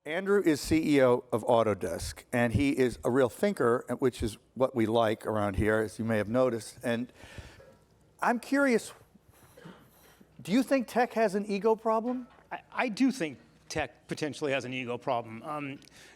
Andrew is CEO of Autodesk, and he is a real thinker, which is what we like around here, as you may have noticed. And I'm curious, do you think tech has an ego problem? I do think tech potentially has an ego problem.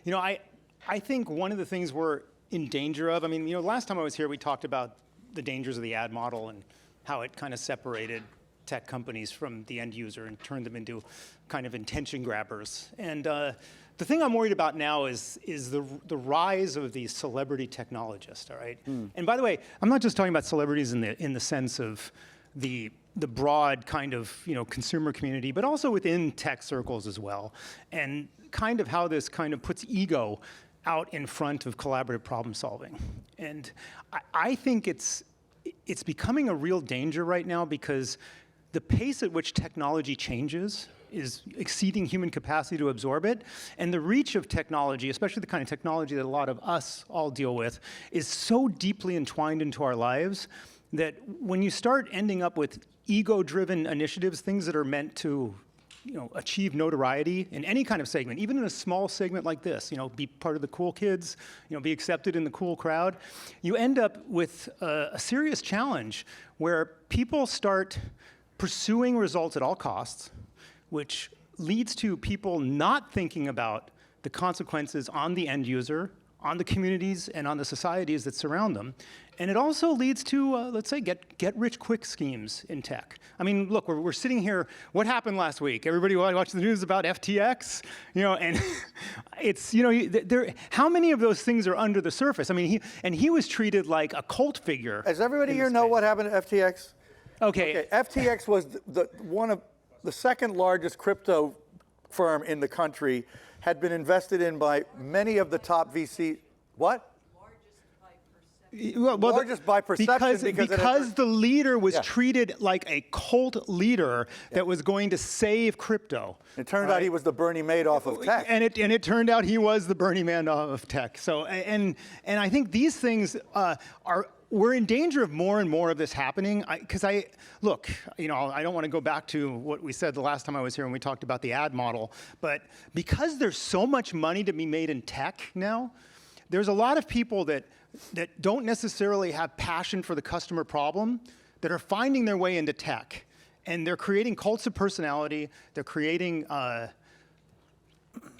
I think one of the things we're in danger of, last time I was here, we talked about the dangers of the ad model and how it kind of separated tech companies from the end user and turned them into kind of attention grabbers. And the thing I'm worried about now is the rise of these celebrity technologists, all right? And by the way, I'm not just talking about celebrities in the sense of the broad kind of consumer community, but also within tech circles as well. And kind of how this kind of puts ego out in front of collaborative problem solving. And I think it's becoming a real danger right now because the pace at which technology changes is exceeding human capacity to absorb it. And the reach of technology, especially the kind of technology that a lot of us all deal with, is so deeply entwined into our lives that when you start ending up with ego-driven initiatives, things that are meant to achieve notoriety in any kind of segment, even in a small segment like this, be part of the cool kids, be accepted in the cool crowd, you end up with a serious challenge where people start pursuing results at all costs, which leads to people not thinking about the consequences on the end user, on the communities, and on the societies that surround them. And it also leads to, let's say, get-rich-quick schemes in tech. Look, we're sitting here, what happened last week? Everybody watched the news about FTX? And it's, how many of those things are under the surface? He was treated like a cult figure. Does everybody here know what happened to FTX? Okay. FTX was one of the second largest crypto firm in the country, had been invested in by many of the top VC. What? Largest by perception. Because the leader was treated like a cult leader that was going to save crypto. It turned out he was the Bernie Madoff of tech. And it turned out he was the Bernie Madoff of tech. So and I think these things we're in danger of more and more of this happening. Because I don't want to go back to what we said the last time I was here when we talked about the ad model, but because there's so much money to be made in tech now, there's a lot of people that don't necessarily have passion for the customer problem that are finding their way into tech. And they're creating cults of personality, they're creating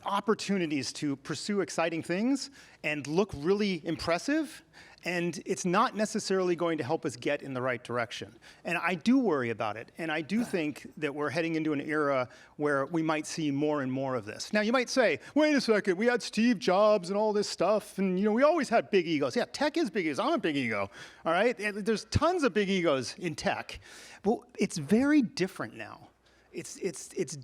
opportunities to pursue exciting things and look really impressive. And it's not necessarily going to help us get in the right direction. And I do worry about it. And I do think that we're heading into an era where we might see more and more of this. Now, you might say, wait a second, we had Steve Jobs and all this stuff, and we always had big egos. Yeah, tech is big egos. I'm a big ego, all right? There's tons of big egos in tech. But it's very different now. It's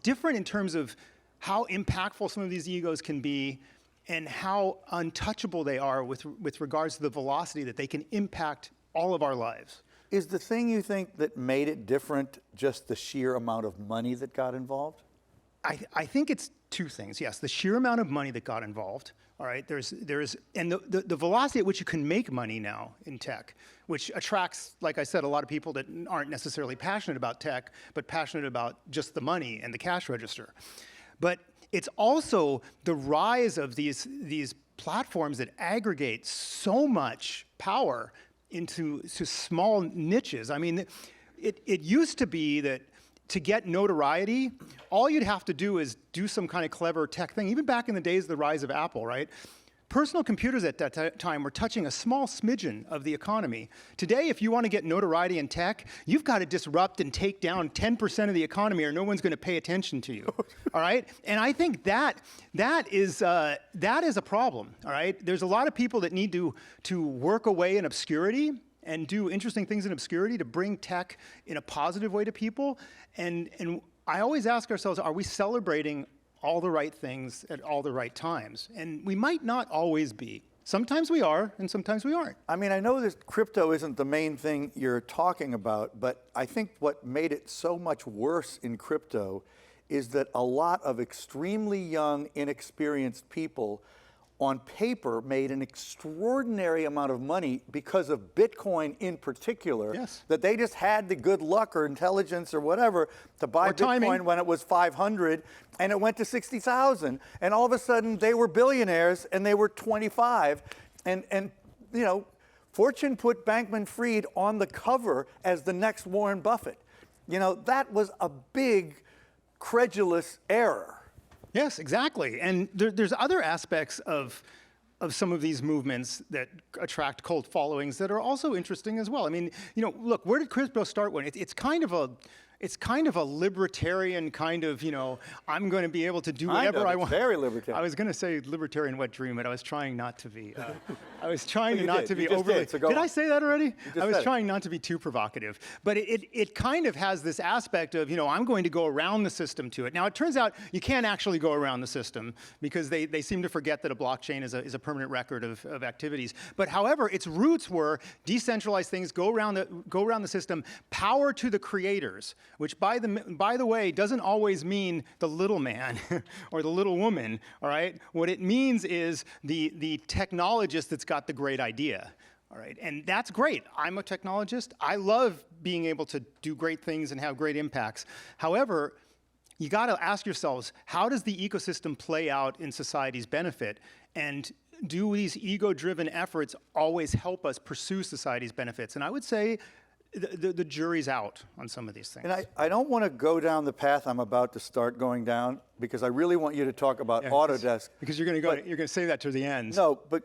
different in terms of how impactful some of these egos can be and how untouchable they are with regards to the velocity that they can impact all of our lives. Is the thing you think that made it different just the sheer amount of money that got involved? I think it's two things. Yes, the sheer amount of money that got involved. All right, and the velocity at which you can make money now in tech, which attracts, like I said, a lot of people that aren't necessarily passionate about tech, but passionate about just the money and the cash register. But it's also the rise of these platforms that aggregate so much power into small niches. It used to be that to get notoriety, all you'd have to do is do some kind of clever tech thing. Even back in the days of the rise of Apple, right? Personal computers at that time were touching a small smidgen of the economy. Today, if you want to get notoriety in tech, you've got to disrupt and take down 10% of the economy or no one's going to pay attention to you, all right? And I think that is a problem, all right? There's a lot of people that need to work away in obscurity and do interesting things in obscurity to bring tech in a positive way to people. And I always ask ourselves, are we celebrating all the right things at all the right times? And we might not always be. Sometimes we are, and sometimes we aren't. I know that crypto isn't the main thing you're talking about, but I think what made it so much worse in crypto is that a lot of extremely young, inexperienced people on paper, made an extraordinary amount of money because of Bitcoin in particular. Yes. That they just had the good luck or intelligence or whatever to buy Or Bitcoin timing. when it was 500 and it went to 60,000. And all of a sudden they were billionaires and they were 25. And you know, Fortune put Bankman-Fried on the cover as the next Warren Buffett. You know, that was a big credulous error. Yes, exactly. And there's other aspects of some of these movements that attract cult followings that are also interesting as well. I mean, you know, look, where did crypto start? When it's kind of a libertarian kind of, you know, I'm going to be able to do whatever I want. Very libertarian. I was going to say libertarian wet dream, but I was trying not to be. I was trying not to be You just overly. did, so go on. I say that already? just I was said it. trying not to be too provocative, but it kind of has this aspect of, you know, I'm going to go around the system to it. Now it turns out you can't actually go around the system because they seem to forget that a blockchain is a permanent record of activities. But however, its roots were decentralized things go around the system, power to the creators, which by the way, doesn't always mean the little man or the little woman, all right? What it means is the technologist that's got the great idea, all right? And that's great. I'm a technologist. I love being able to do great things and have great impacts. However, you got to ask yourselves, how does the ecosystem play out in society's benefit? And do these ego-driven efforts always help us pursue society's benefits? And I would say the jury's out on some of these things. And I don't want to go down the path I'm about to start going down because I really want you to talk about Autodesk. Because you're going to say that to the end. No, but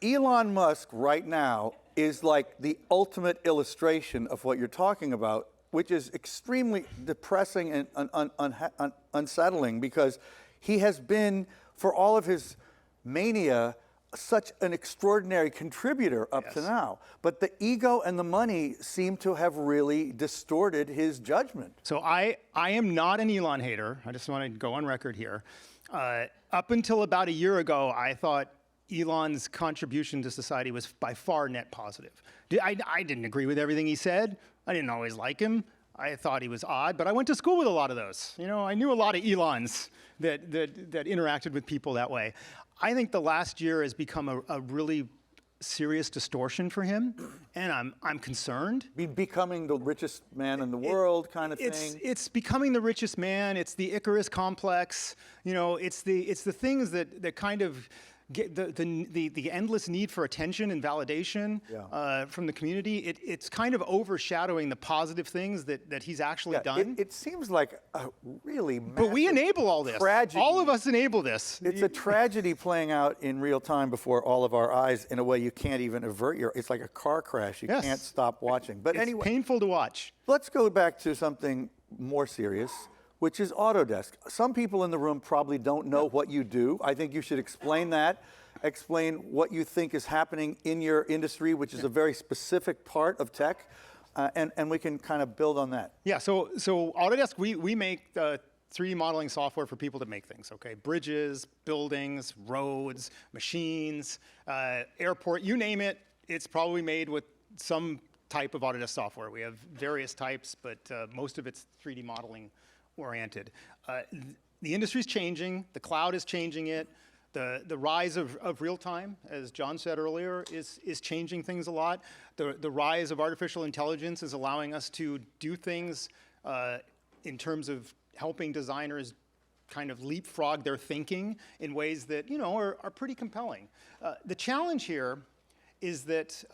Elon Musk right now is like the ultimate illustration of what you're talking about, which is extremely depressing and unsettling because he has been, for all of his mania, such an extraordinary contributor up to now. But the ego and the money seem to have really distorted his judgment. So I am not an Elon hater. I just want to go on record here. Up until about a year ago, I thought Elon's contribution to society was by far net positive. I didn't agree with everything he said. I didn't always like him. I thought he was odd, but I went to school with a lot of those. You know, I knew a lot of Elons that interacted with people that way. I think the last year has become a really serious distortion for him, and I'm concerned. Becoming the richest man in the world kind of thing. It's becoming the richest man. It's the Icarus complex. You know, it's the things that kind of get the endless need for attention and validation from the community. It's kind of overshadowing the positive things that he's actually done. It seems like a really massive But we enable all this. tragedy. All of us enable this. It's a tragedy playing out in real time before all of our eyes in a way you can't even avert it's like a car crash. You can't stop watching. But It's anyway, painful to watch. let's go back to something more serious, which is Autodesk. Some people in the room probably don't know what you do. I think you should explain that. Explain what you think is happening in your industry, which is a very specific part of tech, and we can kind of build on that. Yeah, so Autodesk, we make 3D modeling software for people to make things, okay? Bridges, buildings, roads, machines, airport, you name it, it's probably made with some type of Autodesk software. We have various types, but most of it's 3D modeling oriented. The industry's changing, the cloud is changing it. The rise of real time, as John said earlier, is changing things a lot. The rise of artificial intelligence is allowing us to do things in terms of helping designers kind of leapfrog their thinking in ways that, you know, are pretty compelling. The challenge here is that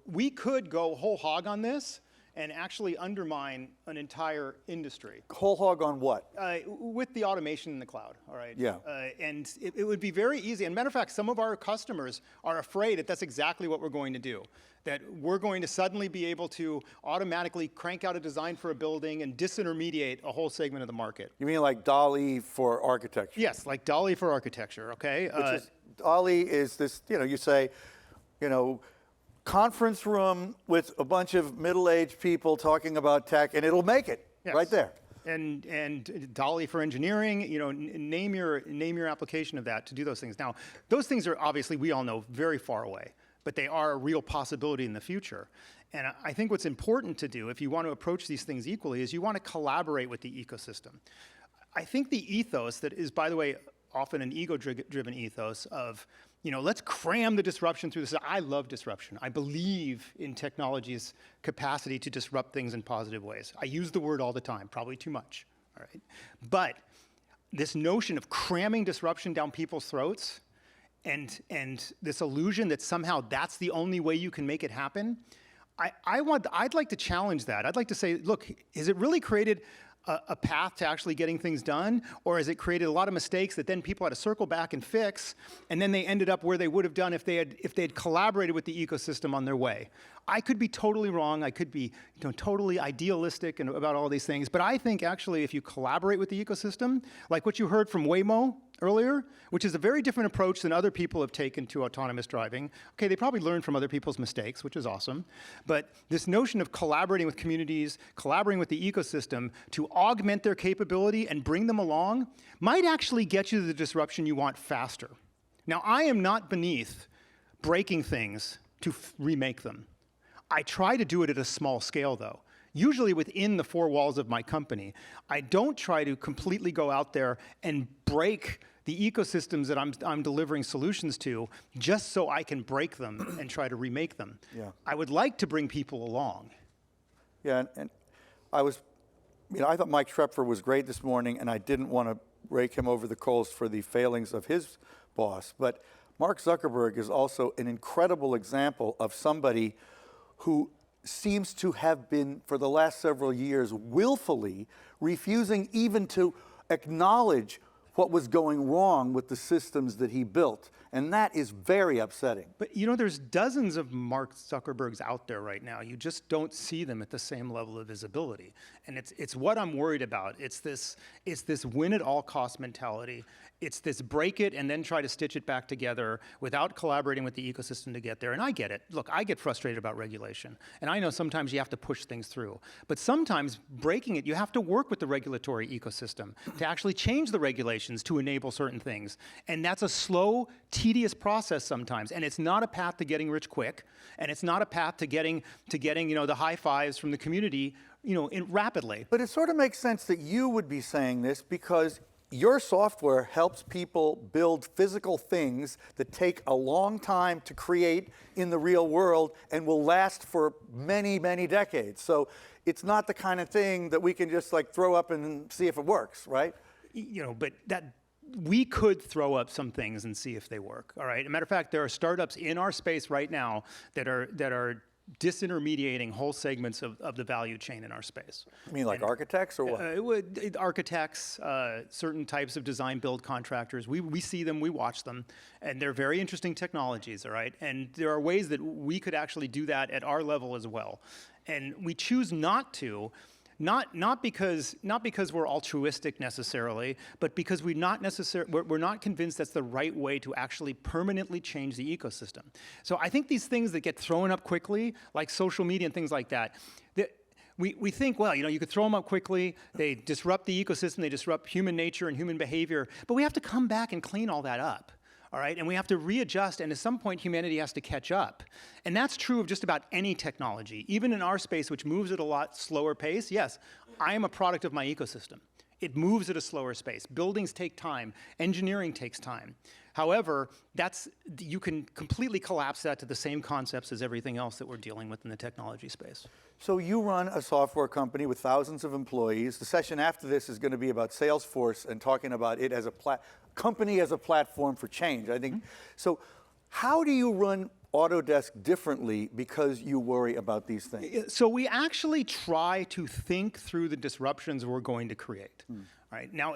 we could go whole hog on this and actually undermine an entire industry. Whole hog on what? With the automation in the cloud, all right? Yeah. And it would be very easy. And matter of fact, some of our customers are afraid that that's exactly what we're going to do. That we're going to suddenly be able to automatically crank out a design for a building and disintermediate a whole segment of the market. You mean like DALL-E for architecture? Yes, like DALL-E for architecture, okay? DALL-E is this, you know, you say, you know, conference room with a bunch of middle-aged people talking about tech, and it'll make it right there. And DALL-E for engineering, you know, name your application of that to do those things. Now, those things are obviously, we all know, very far away, but they are a real possibility in the future. And I think what's important to do if you want to approach these things equally is you want to collaborate with the ecosystem. I think the ethos that is, by the way, often an ego-driven ethos of, let's cram the disruption through this. I love disruption. I believe in technology's capacity to disrupt things in positive ways. I use the word all the time, probably too much, all right? But this notion of cramming disruption down people's throats and this illusion that somehow that's the only way you can make it happen, I'd like to challenge that. I'd like to say, look, has it really created a path to actually getting things done, or has it created a lot of mistakes that then people had to circle back and fix, and then they ended up where they would have done if they had collaborated with the ecosystem on their way? I could be totally wrong. I could be totally idealistic about all these things, but I think actually if you collaborate with the ecosystem, like what you heard from Waymo earlier, which is a very different approach than other people have taken to autonomous driving. Okay, they probably learned from other people's mistakes, which is awesome. But this notion of collaborating with communities, collaborating with the ecosystem to augment their capability and bring them along might actually get you the disruption you want faster. Now, I am not beneath breaking things to remake them. I try to do it at a small scale, though. Usually within the four walls of my company. I don't try to completely go out there and break the ecosystems that I'm delivering solutions to just so I can break them and try to remake them. Yeah. I would like to bring people along. Yeah, and I thought Mike Schrepfer was great this morning, and I didn't want to rake him over the coals for the failings of his boss. But Mark Zuckerberg is also an incredible example of somebody who seems to have been, for the last several years, willfully refusing even to acknowledge what was going wrong with the systems that he built. And that is very upsetting. But there's dozens of Mark Zuckerbergs out there right now. You just don't see them at the same level of visibility. And it's what I'm worried about. It's this win at all cost mentality. It's this break it and then try to stitch it back together without collaborating with the ecosystem to get there. And I get it. Look, I get frustrated about regulation. And I know sometimes you have to push things through. But sometimes breaking it, you have to work with the regulatory ecosystem to actually change the regulations to enable certain things. And that's a slow, tedious process sometimes. And it's not a path to getting rich quick. And it's not a path to getting the high fives from the community rapidly. But it sort of makes sense that you would be saying this because your software helps people build physical things that take a long time to create in the real world and will last for many, many decades. So it's not the kind of thing that we can just throw up and see if it works, right? But that we could throw up some things and see if they work. All right. As a matter of fact, there are startups in our space right now that are disintermediating whole segments of the value chain in our space. You mean like architects or what? Architects, certain types of design build contractors. We see them, we watch them, and they're very interesting technologies, all right? And there are ways that we could actually do that at our level as well. And we choose not to, not because we're altruistic necessarily, but because we're not convinced that's the right way to actually permanently change the ecosystem. So I think these things that get thrown up quickly, like social media and things like that, we think, well, you could throw them up quickly, they disrupt the ecosystem, they disrupt human nature and human behavior, but we have to come back and clean all that up. All right, and we have to readjust, and at some point humanity has to catch up. And that's true of just about any technology. Even in our space, which moves at a lot slower pace, yes, I am a product of my ecosystem. It moves at a slower pace. Buildings take time. Engineering takes time. However, you can completely collapse that to the same concepts as everything else that we're dealing with in the technology space. So you run a software company with thousands of employees. The session after this is going to be about Salesforce and talking about it as a company as a platform for change, I think. Mm-hmm. So how do you run Autodesk differently because you worry about these things? So we actually try to think through the disruptions we're going to create. Right now,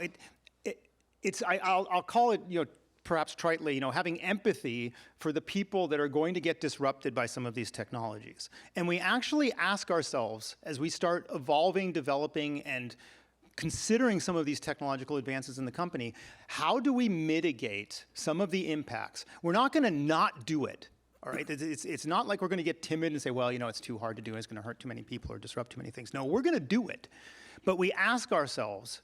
I'll call it, perhaps tritely, having empathy for the people that are going to get disrupted by some of these technologies. And we actually ask ourselves, as we start evolving, developing, and considering some of these technological advances in the company, how do we mitigate some of the impacts? We're not going to not do it. All right, it's not like we're going to get timid and say, well, it's too hard to do, it's going to hurt too many people or disrupt too many things. No, we're going to do it. But we ask ourselves,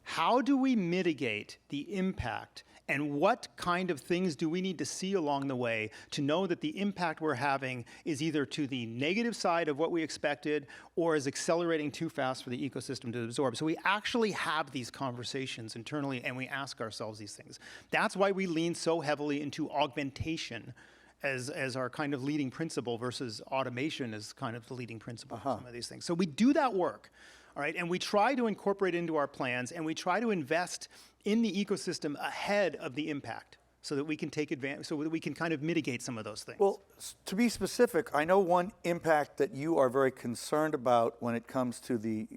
how do we mitigate the impact And what kind of things do we need to see along the way to know that the impact we're having is either to the negative side of what we expected or is accelerating too fast for the ecosystem to absorb? So we actually have these conversations internally and we ask ourselves these things. That's why we lean so heavily into augmentation as our kind of leading principle versus automation as kind of the leading principle for some of these things. So we do that work. All right, and we try to incorporate it into our plans, and we try to invest in the ecosystem ahead of the impact so that we can take advantage, so that we can kind of mitigate some of those things. Well, to be specific, I know one impact that you are very concerned about when it comes to the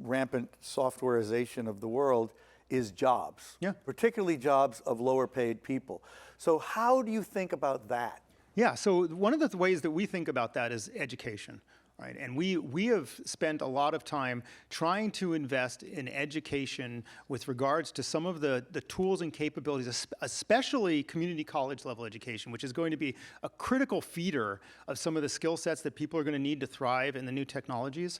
rampant softwareization of the world is jobs, particularly jobs of lower paid people. So how do you think about that? Yeah, so one of the ways that we think about that is education. Right, and we have spent a lot of time trying to invest in education with regards to some of the tools and capabilities, especially community college level education, which is going to be a critical feeder of some of the skill sets that people are going to need to thrive in the new technologies.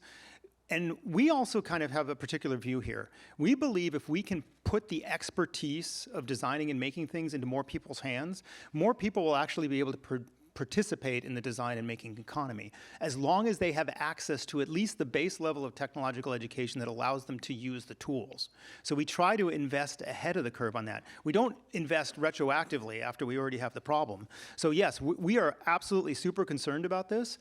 And we also kind of have a particular view here. We believe if we can put the expertise of designing and making things into more people's hands, more people will actually be able to participate in the design and making economy, as long as they have access to at least the base level of technological education that allows them to use the tools. So we try to invest ahead of the curve on that. We don't invest retroactively after we already have the problem. So yes, we are absolutely super concerned about this.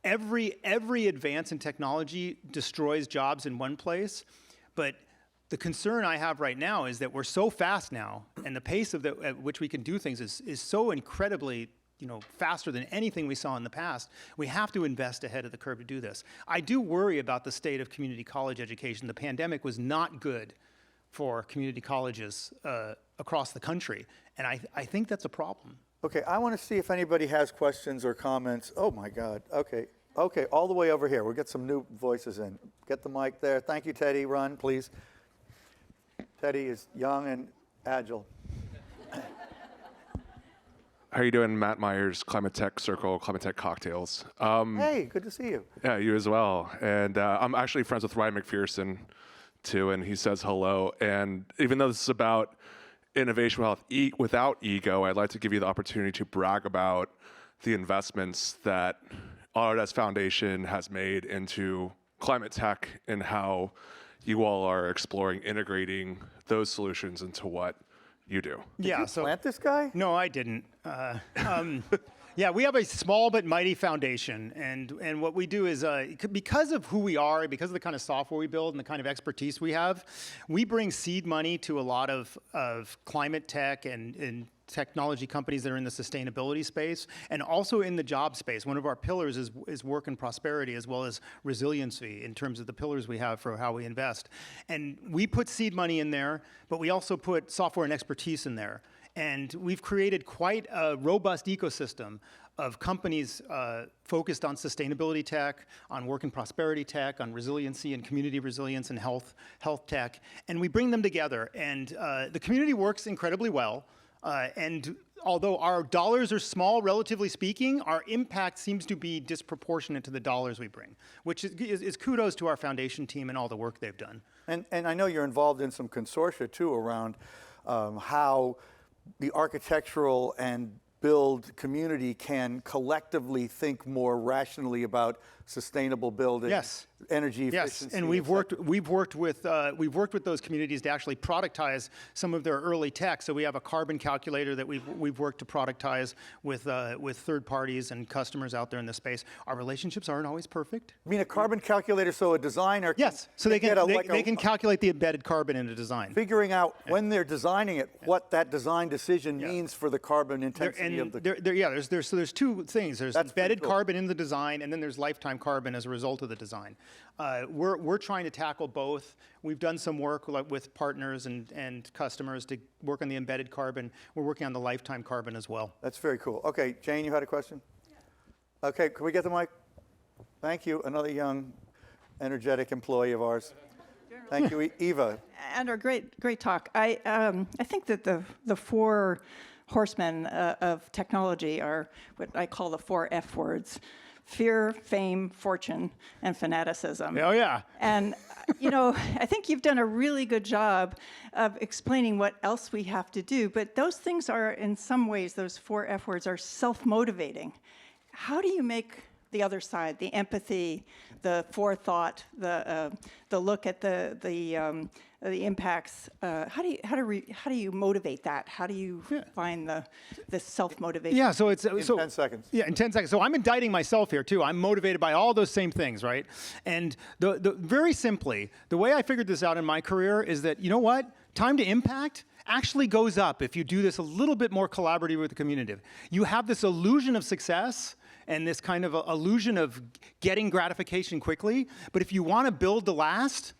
Every advance in technology destroys jobs in one place, but the concern I have right now is that we're so fast now, and the pace at which we can do things is so incredibly faster than anything we saw in the past. We have to invest ahead of the curve to do this. I do worry about the state of community college education. The pandemic was not good for community colleges across the country, and I think that's a problem. Okay, I want to see if anybody has questions or comments. Oh my God, okay, all the way over here. We'll get some new voices in. Get the mic there. Thank you, Teddy. Run, please. Teddy is young and agile. How are you doing? Matt Myers, Climate Tech Circle, Climate Tech Cocktails. Hey, good to see you. Yeah, you as well. And I'm actually friends with Ryan McPherson, too, and he says hello. And even though this is about innovation without ego, I'd like to give you the opportunity to brag about the investments that Autodesk Foundation has made into climate tech and how you all are exploring integrating those solutions into what you do. Did you plant this guy? No, I didn't. Yeah, we have a small but mighty foundation, and what we do is, because of who we are, because of the kind of software we build and the kind of expertise we have, we bring seed money to a lot of climate tech and technology companies that are in the sustainability space, and also in the job space. One of our pillars is work and prosperity, as well as resiliency in terms of the pillars we have for how we invest. And we put seed money in there, but we also put software and expertise in there. And we've created quite a robust ecosystem of companies focused on sustainability tech, on work and prosperity tech, on resiliency and community resilience and health tech. And we bring them together. And the community works incredibly well. And although our dollars are small, relatively speaking, our impact seems to be disproportionate to the dollars we bring, which is kudos to our foundation team and all the work they've done. And I know you're involved in some consortia, too, around how the architectural and build community can collectively think more rationally about sustainable building, energy efficiency. Yes, and we've worked with those communities to actually productize some of their early tech. So we have a carbon calculator that we've worked to productize with third parties and customers out there in the space. Our relationships aren't always perfect. You mean a carbon calculator, so a designer can, so they can calculate the embedded carbon in a design. Figuring out when they're designing it, what that design decision means for the carbon intensity of the. There's two things. There's embedded carbon in the design, and then there's lifetime carbon as a result of the design. We're trying to tackle both. We've done some work with partners and customers to work on the embedded carbon. We're working on the lifetime carbon as well. That's very cool. Okay, Jane, you had a question? Yeah. Okay, can we get the mic? Thank you. Another young, energetic employee of ours. Thank you, Eva. Andrew, great talk. I think that the four horsemen of technology are what I call the four F words: fear, fame, fortune, and fanaticism. Oh, yeah. And, I think you've done a really good job of explaining what else we have to do. But those things are, in some ways, those 4 F words are self-motivating. How do you make the other side, the empathy, the forethought, the look at the impacts? How do you motivate that? How do you find the self-motivation? Yeah, so it's... In 10 seconds. Yeah, in 10 seconds. So I'm indicting myself here, too. I'm motivated by all those same things, right? And very simply, the way I figured this out in my career is that, you know what? Time to impact actually goes up if you do this a little bit more collaborative with the community. You have this illusion of success and this kind of illusion of getting gratification quickly. But if you want to build to last,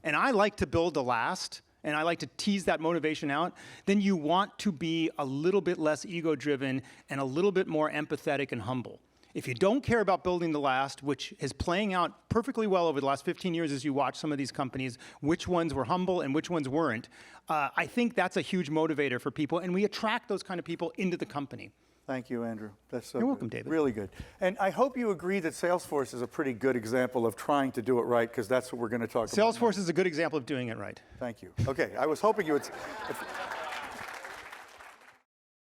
and I like to build to last, and I like to tease that motivation out, then you want to be a little bit less ego-driven and a little bit more empathetic and humble. If you don't care about building to last, which is playing out perfectly well over the last 15 years as you watch some of these companies, which ones were humble and which ones weren't, I think that's a huge motivator for people, and we attract those kind of people into the company. Thank you, Andrew. That's so You're good. welcome, David. Really good. And I hope you agree that Salesforce is a pretty good example of trying to do it right, because that's what we're going to talk about. Salesforce is a good example of doing it right. Thank you. Okay, I was hoping you would...